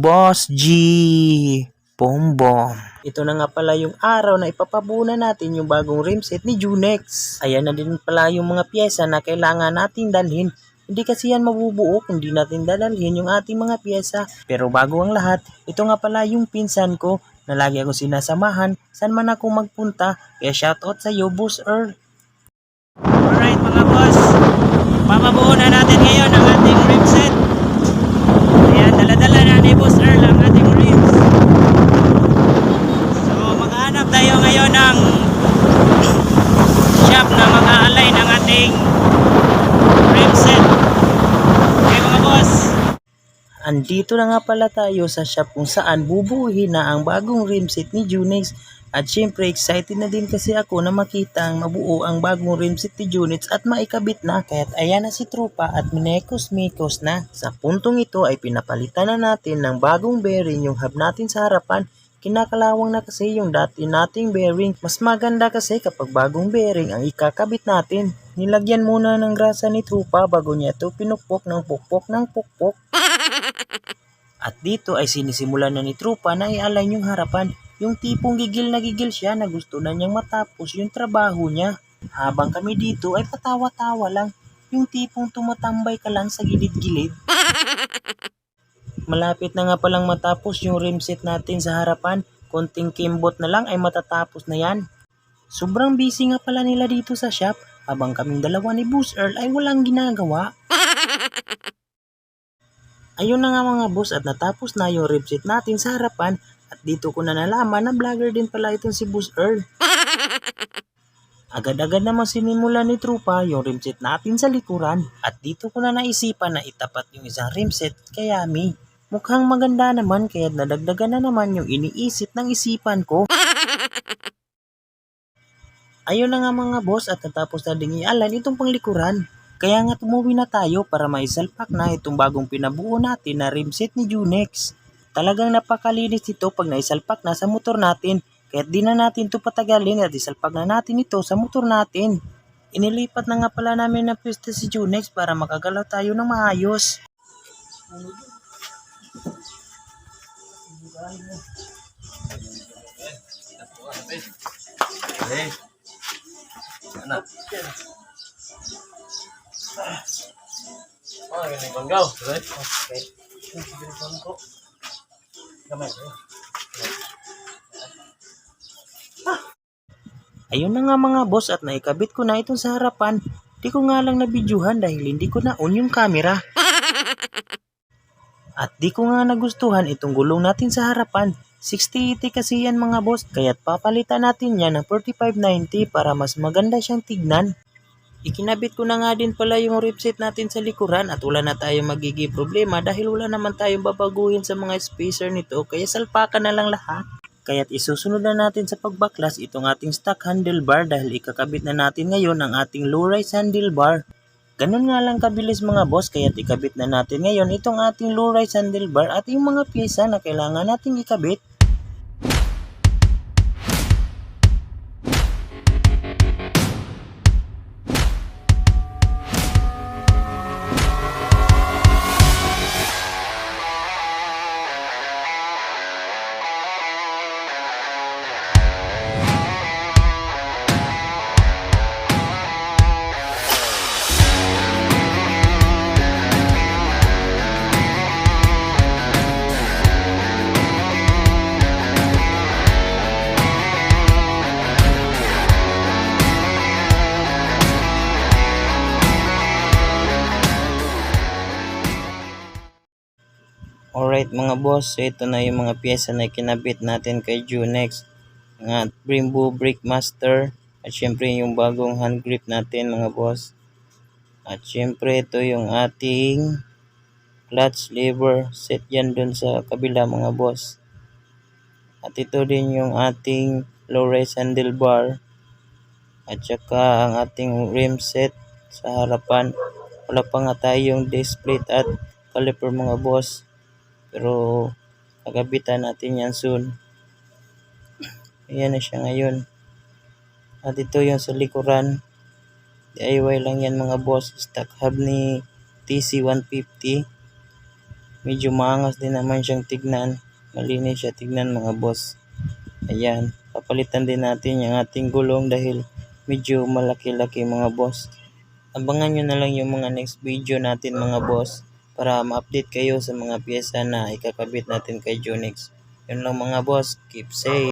Boss G Bombom. Ito na nga pala yung araw na ipapabuna natin yung bagong rim set ni Junex. Ayan na din pala yung mga pyesa na kailangan natin dalhin. Hindi kasi yan mabubuo kung di natin dadalhin yung ating mga pyesa. Pero bago ang lahat, ito nga pala yung pinsan ko na lagi ako sinasamahan saan man ako magpunta. Kaya shoutout sa iyo, Boss Earl. Alright mga boss, papabuo na natin ngayon ang ating rim set. Ayan, dala-dala na ni Boss Earl ang ating rims. So maghanap tayo ngayon ng shop na mag-a-align ng ating rim set. Okay mga boss, andito na nga pala tayo sa shop kung saan bubuuhin na ang bagong rim set ni Junex. At syempre excited na din kasi ako na makita ang mabuo ang bagong rim set ni Junex at maikabit na. Kaya't ayan na si Trupa at minekos-mikos na. Sa puntong ito ay pinapalitan na natin ng bagong bearing yung hub natin sa harapan. Kinakalawang na kasi yung dati nating bearing. Mas maganda kasi kapag bagong bearing ang ikakabit natin. Nilagyan muna ng grasa ni Trupa bago niya ito pinukpok ng pukpok ng pukpok. At dito ay sinisimulan na ni Trupa na i-align yung harapan. Yung tipong gigil na gigil siya na gusto na niyang matapos yung trabaho niya. Habang kami dito ay patawa-tawa lang. Yung tipong tumatambay ka lang sa gilid-gilid. Malapit na nga palang matapos yung rim set natin sa harapan. Konting kimbot na lang ay matatapos na yan. Sobrang busy nga pala nila dito sa shop. Habang kaming dalawa ni Boss Earl ay walang ginagawa. Ayun na nga mga boss at natapos na yung rim set natin sa harapan. At dito ko na nalaman na vlogger din pala itong si Boss Earl. Agad-agad naman sinimulan ni Trupa yung rim set natin sa likuran. At dito ko na naisipan na itapat yung isang rim set kay Yami. Mukhang maganda naman kaya nadagdagan na naman yung iniisip ng isipan ko. Ayun na nga mga boss at natapos na ding i-align itong panglikuran. Kaya nga tumuwi na tayo para maisalpak na itong bagong pinabuo natin na rim set ni Junex. Talagang napakalinis ito pag naisalpak na sa motor natin. Kaya di na natin ito patagalin at isalpak na natin ito sa motor natin. Inilipat na nga pala namin ng pwesto si Junex para makagalaw tayo ng maayos. Oh, ini banggaw, right? Okay. Ayun na nga mga boss at naikabit ko na itong sa harapan. Di ko nga lang nabidyuhan dahil hindi ko na on yung camera. At di ko nga nagustuhan itong gulong natin sa harapan. 6080 kasi yan mga boss. Kaya't papalitan natin yan ng 4590 para mas maganda siyang tignan. Ikinabit ko na nga din pala yung rim set natin sa likuran at wala na tayong magiging problema dahil wala naman tayong babaguhin sa mga spacer nito kaya salpakan na lang lahat. Kaya't isusunod na natin sa pagbaklas itong ating stock handlebar dahil ikakabit na natin ngayon ang ating low-rise handlebar. Ganun nga lang kabilis mga boss kaya't ikabit na natin ngayon itong ating low-rise handlebar at yung mga pyesa na kailangan nating ikabit. Alright mga boss, so ito na yung mga pyesa na kinabit natin kay Junex. Ang Brembo Brake Master at syempre yung bagong hand grip natin mga boss. At syempre ito yung ating clutch lever set yan dun sa kabila mga boss. At ito din yung ating low rise handlebar. At saka ang ating rim set sa harapan. Wala pa nga tayong disc plate at caliper mga boss. Pero kagabitan natin yan soon. Ayan na siya ngayon. At ito yung sa likuran. DIY lang yan mga boss. Stock hub ni TC150. Medyo maangas din naman siyang tignan. Malinis siya tignan mga boss. Ayan, papalitan din natin yung ating gulong dahil medyo malaki-laki mga boss. Abangan nyo na lang yung mga next video natin mga boss para ma-update kayo sa mga pyesa na ikakabit natin kay Jonix. Yun lang mga boss, keep safe.